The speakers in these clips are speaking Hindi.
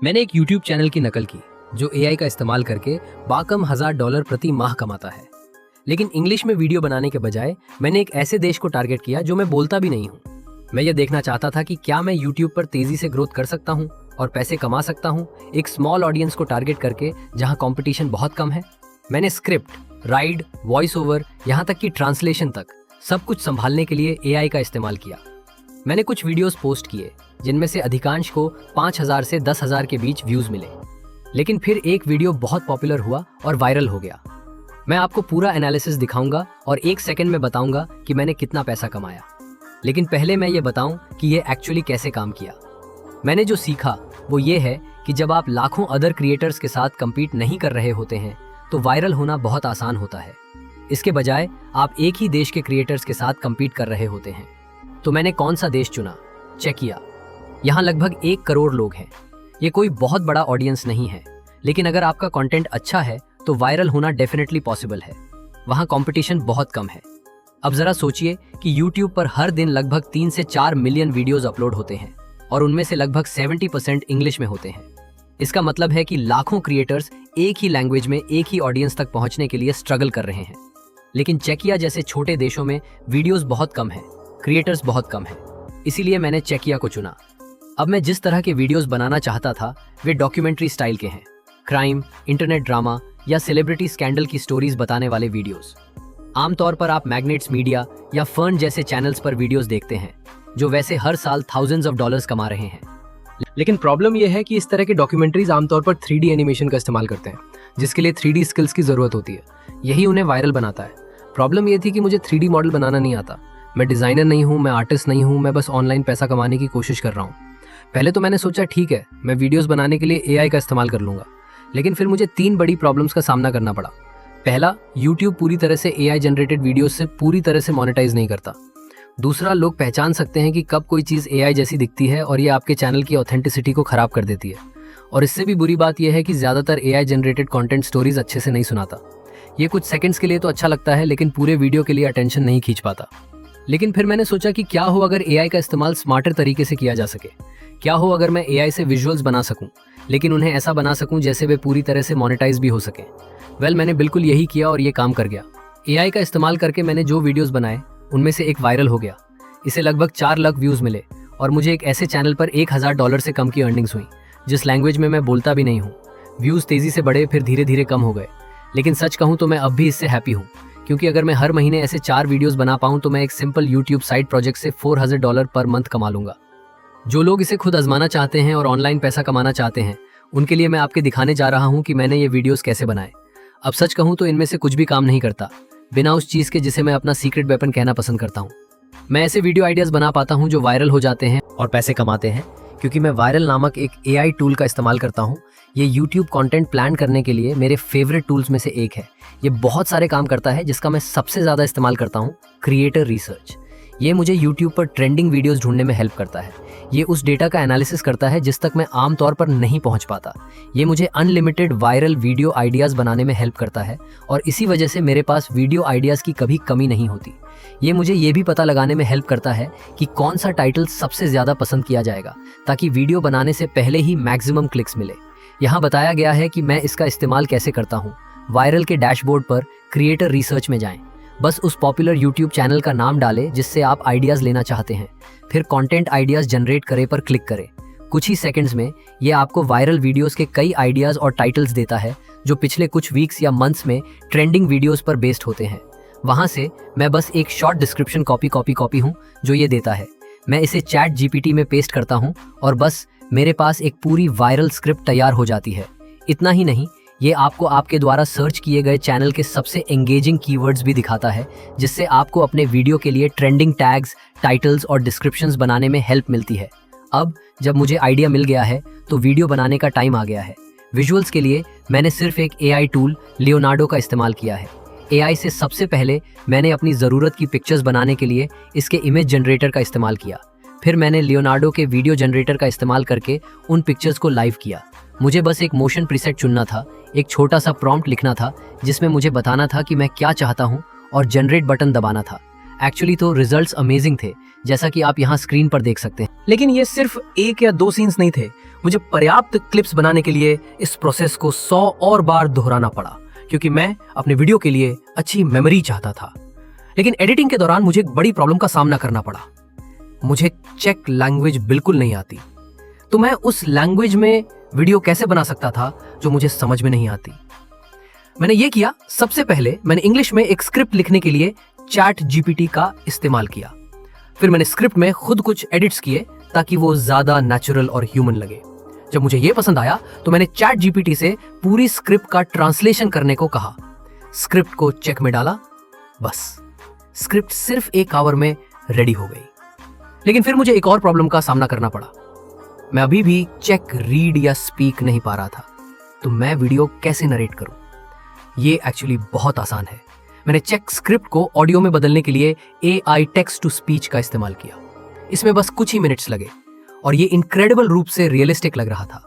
मैंने एक YouTube चैनल की नकल की जो AI का इस्तेमाल करके बाकम $1000 प्रति माह कमाता है। लेकिन इंग्लिश में वीडियो बनाने के बजाय मैंने एक ऐसे देश को टारगेट किया जो मैं बोलता भी नहीं हूँ। मैं ये देखना चाहता था कि क्या मैं YouTube पर तेजी से ग्रोथ कर सकता हूँ और पैसे कमा सकता हूँ एक स्मॉल ऑडियंस को टारगेट करके जहाँ कंपटीशन बहुत कम है। मैंने स्क्रिप्ट, राइड, वॉइस ओवर, यहाँ तक कि ट्रांसलेशन तक सब कुछ संभालने के लिए AI का इस्तेमाल किया। मैंने कुछ वीडियोस पोस्ट किए जिनमें से अधिकांश को 5000 से 10,000 के बीच व्यूज मिले। लेकिन फिर एक वीडियो बहुत पॉपुलर हुआ और वायरल हो गया। मैं आपको पूरा एनालिसिस दिखाऊंगा और 1 सेकंड में बताऊंगा कि मैंने कितना पैसा कमाया। लेकिन पहले मैं ये बताऊं कि ये एक्चुअली कैसे काम किया। मैंने जो सीखा वो ये है कि जब आप लाखों अदर क्रिएटर्स के साथ compete नहीं कर रहे होते हैं तो वायरल होना बहुत आसान होता है। इसके बजाय आप एक ही देश के क्रिएटर्स के साथ compete कर रहे होते हैं। तो मैंने कौन सा देश चुना? चेकिया। यहाँ लगभग 1 करोड़ लोग हैं। ये कोई बहुत बड़ा ऑडियंस नहीं है, लेकिन अगर आपका कंटेंट अच्छा है तो वायरल होना डेफिनेटली पॉसिबल है। वहाँ कंपटीशन बहुत कम है। अब जरा सोचिए कि YouTube पर हर दिन लगभग 3 से 4 मिलियन वीडियोस अपलोड होते हैं और उनमें से लगभग 70% इंग्लिश में होते हैं। इसका मतलब है कि लाखों क्रिएटर्स एक ही लैंग्वेज में एक ही ऑडियंस तक पहुंचने के लिए स्ट्रगल कर रहे हैं। लेकिन चेकिया जैसे छोटे देशों में वीडियोस बहुत कम है, क्रिएटर्स बहुत कम है, इसीलिए मैंने चेकिया को चुना। अब मैं जिस तरह के वीडियोस बनाना चाहता था वे डॉक्यूमेंट्री स्टाइल के हैं। क्राइम, इंटरनेट ड्रामा या सेलिब्रिटी स्कैंडल की स्टोरीज बताने वाले वीडियोस। आमतौर पर आप मैग्नेट्स मीडिया या फर्न जैसे चैनल्स पर वीडियोस देखते हैं जो वैसे हर साल थाउजेंड्स ऑफ डॉलर्स कमा रहे हैं। लेकिन प्रॉब्लम यह है कि इस तरह के डॉक्यूमेंट्रीज आमतौर पर 3D एनिमेशन का इस्तेमाल करते हैं, जिसके लिए 3D स्किल्स की जरूरत होती है। यही उन्हें वायरल बनाता है। प्रॉब्लम यह थी कि मुझे 3D मॉडल बनाना नहीं आता। मैं डिजाइनर नहीं हूँ, मैं आर्टिस्ट नहीं हूँ, मैं बस ऑनलाइन पैसा कमाने की कोशिश कर रहा हूँ। पहले तो मैंने सोचा ठीक है, मैं वीडियोस बनाने के लिए AI का इस्तेमाल कर लूंगा। लेकिन फिर मुझे 3 बड़ी प्रॉब्लम्स का सामना करना पड़ा। पहला, YouTube पूरी तरह से AI जनरेटेड वीडियोस से पूरी तरह से मोनेटाइज नहीं करता। दूसरा, लोग पहचान सकते हैं कि कब कोई चीज़ AI जैसी दिखती है और ये आपके चैनल की ऑथेंटिसिटी को खराब कर देती है। और इससे भी बुरी बात यह है कि ज़्यादातर AI जनरेटेड कंटेंट स्टोरीज अच्छे से नहीं सुनाता। ये कुछ सेकंड्स के लिए तो अच्छा लगता है, लेकिन पूरे वीडियो के लिए अटेंशन नहीं खींच पाता। लेकिन फिर मैंने सोचा कि क्या हो अगर AI का इस्तेमाल स्मार्टर तरीके से किया जा सके। क्या हो अगर मैं AI से विजुअल्स बना सकूं, लेकिन उन्हें ऐसा बना सकूं जैसे वे पूरी तरह से मोनेटाइज भी हो सके। मैंने बिल्कुल यही किया और ये काम कर गया। AI का इस्तेमाल करके मैंने जो वीडियोस बनाए उनमें से एक वायरल हो गया। इसे लगभग 4 लाख व्यूज मिले और मुझे एक ऐसे चैनल पर $1000 से कम की अर्निंग्स हुई जिस लैंग्वेज में मैं बोलता भी नहीं हूँ। व्यूज तेजी से बढ़े फिर धीरे धीरे कम हो गए। लेकिन सच कहूँ तो मैं अब भी इससे हैप्पी हूँ, क्योंकि अगर मैं हर महीने ऐसे 4 वीडियोस बना पाऊँ तो मैं एक सिंपल YouTube साइड प्रोजेक्ट से $4000 पर मंथ कमा लूंगा। जो लोग इसे खुद आजमाना चाहते हैं और ऑनलाइन पैसा कमाना चाहते हैं उनके लिए मैं आपके दिखाने जा रहा हूँ कि मैंने ये वीडियोस कैसे बनाए। अब सच कहूँ तो इनमें से कुछ भी काम नहीं करता, बिना उस चीज़ के जिसे मैं अपना सीक्रेट वेपन कहना पसंद करता हूँ। मैं ऐसे वीडियो आइडियाज बना पाता हूँ जो वायरल हो जाते हैं और पैसे कमाते हैं, क्योंकि मैं वायरल नामक एक AI टूल का इस्तेमाल करता हूँ। ये YouTube कंटेंट प्लान करने के लिए मेरे फेवरेट टूल्स में से एक है। ये बहुत सारे काम करता है, जिसका मैं सबसे ज़्यादा इस्तेमाल करता हूँ क्रिएटर रिसर्च। ये मुझे YouTube पर ट्रेंडिंग वीडियोस ढूंढने में हेल्प करता है। ये उस डेटा का एनालिसिस करता है जिस तक मैं आमतौर पर नहीं पहुंच पाता। ये मुझे अनलिमिटेड वायरल वीडियो आइडियाज़ बनाने में हेल्प करता है और इसी वजह से मेरे पास वीडियो आइडियाज़ की कभी कमी नहीं होती। ये मुझे ये भी पता लगाने में हेल्प करता है कि कौन सा टाइटल सबसे ज़्यादा पसंद किया जाएगा, ताकि वीडियो बनाने से पहले ही मैक्सिमम क्लिक्स मिले। यहाँ बताया गया है कि मैं इसका इस्तेमाल कैसे करता हूँ। वायरल के डैशबोर्ड पर क्रिएटर रिसर्च में जाएं। बस उस पॉपुलर YouTube चैनल का नाम डालें जिससे आप आइडियाज़ लेना चाहते हैं, फिर कंटेंट आइडियाज़ जनरेट करें पर क्लिक करें। कुछ ही सेकंड्स में ये आपको वायरल वीडियोस के कई आइडियाज़ और टाइटल्स देता है जो पिछले कुछ वीक्स या मंथ्स में ट्रेंडिंग वीडियोस पर बेस्ड होते हैं। वहाँ से मैं बस एक शॉर्ट डिस्क्रिप्शन कॉपी हूँ जो ये देता है। मैं इसे चैट GPT में पेस्ट करता हूँ और बस मेरे पास एक पूरी वायरल स्क्रिप्ट तैयार हो जाती है। इतना ही नहीं, ये आपको आपके द्वारा सर्च किए गए चैनल के सबसे एंगेजिंग कीवर्ड्स भी दिखाता है, जिससे आपको अपने वीडियो के लिए ट्रेंडिंग टैग्स, टाइटल्स और डिस्क्रिप्शंस बनाने में हेल्प मिलती है। अब जब मुझे आइडिया मिल गया है तो वीडियो बनाने का टाइम आ गया है। विजुअल्स के लिए मैंने सिर्फ एक AI टूल लियोनार्डो का इस्तेमाल किया है। AI से सबसे पहले मैंने अपनी ज़रूरत की पिक्चर्स बनाने के लिए इसके इमेज जनरेटर का इस्तेमाल किया। फिर मैंने लियोनार्डो के वीडियो जनरेटर का इस्तेमाल करके उन पिक्चर्स को लाइव किया। मुझे बस एक मोशन प्रीसेट चुनना था, एक छोटा सा प्रॉम्प्ट लिखना था जिसमें मुझे बताना था कि मैं क्या चाहता हूँ और जनरेट बटन दबाना था। एक्चुअली तो रिजल्ट्स अमेजिंग थे, जैसा कि आप यहाँ स्क्रीन पर देख सकते हैं। लेकिन ये सिर्फ 1 या 2 सीन्स नहीं थे। मुझे पर्याप्त क्लिप्स बनाने के लिए इस प्रोसेस को 100 और बार दोहराना पड़ा, क्योंकि मैं अपने वीडियो के लिए अच्छी मेमोरी चाहता था। लेकिन एडिटिंग के दौरान मुझे एक बड़ी प्रॉब्लम का सामना करना पड़ा। मुझे चेक लैंग्वेज बिल्कुल नहीं आती, तो मैं उस लैंग्वेज में वीडियो कैसे बना सकता था जो मुझे समझ में नहीं आती। मैंने ये किया, सबसे पहले मैंने इंग्लिश में एक स्क्रिप्ट लिखने के लिए चैट जीपीटी का इस्तेमाल किया। फिर मैंने स्क्रिप्ट में खुद कुछ एडिट्स किए ताकि वो ज्यादा नेचुरल और ह्यूमन लगे। जब मुझे ये पसंद आया तो मैंने चैट जीपीटी से पूरी स्क्रिप्ट का ट्रांसलेशन करने को कहा। स्क्रिप्ट को चेक में डाला, बस स्क्रिप्ट सिर्फ 1 आवर में रेडी हो गई। लेकिन फिर मुझे एक और प्रॉब्लम का सामना करना पड़ा। मैं अभी भी चेक, रीड या स्पीक नहीं पा रहा था, तो मैं वीडियो कैसे नरेट करूं? ये एक्चुअली बहुत आसान है। मैंने चेक स्क्रिप्ट को ऑडियो में बदलने के लिए AI टेक्स्ट टू स्पीच का इस्तेमाल किया। इसमें बस कुछ ही मिनट्स लगे और ये इनक्रेडिबल रूप से रियलिस्टिक लग रहा था।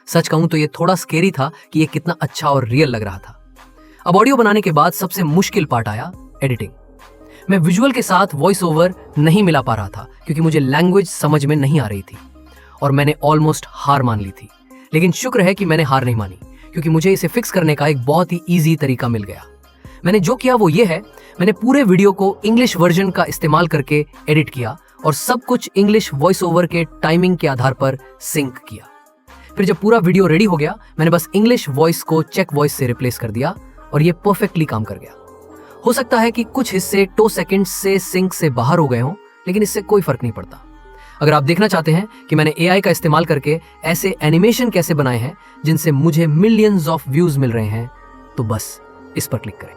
सच कहूं तो ये थोड़ा स्केरी था कि ये कितना अच्छा और रियल लग रहा था। अब ऑडियो बनाने के बाद सबसे मुश्किल पार्ट आया, एडिटिंग। मैं विजुअल के साथ वॉइस ओवर नहीं मिला पा रहा था, क्योंकि मुझे लैंग्वेज समझ में नहीं आ रही थी और मैंने ऑलमोस्ट हार मान ली थी। लेकिन शुक्र है कि मैंने हार नहीं मानी, क्योंकि मुझे इसे फिक्स करने का एक बहुत ही ईजी तरीका मिल गया। मैंने जो किया वो ये है, मैंने पूरे वीडियो को इंग्लिश वर्जन का इस्तेमाल करके एडिट किया और सब कुछ इंग्लिश वॉइस ओवर के टाइमिंग के आधार पर सिंक किया। फिर जब पूरा वीडियो रेडी हो गया, मैंने बस इंग्लिश वॉइस को चेक वॉइस से रिप्लेस कर दिया और ये परफेक्टली काम कर गया। हो सकता है कि कुछ हिस्से 2 सेकंड से सिंक से बाहर हो गए हों, लेकिन इससे कोई फर्क नहीं पड़ता। अगर आप देखना चाहते हैं कि मैंने AI का इस्तेमाल करके ऐसे एनिमेशन कैसे बनाए हैं जिनसे मुझे मिलियंस ऑफ व्यूज मिल रहे हैं, तो बस इस पर क्लिक करें।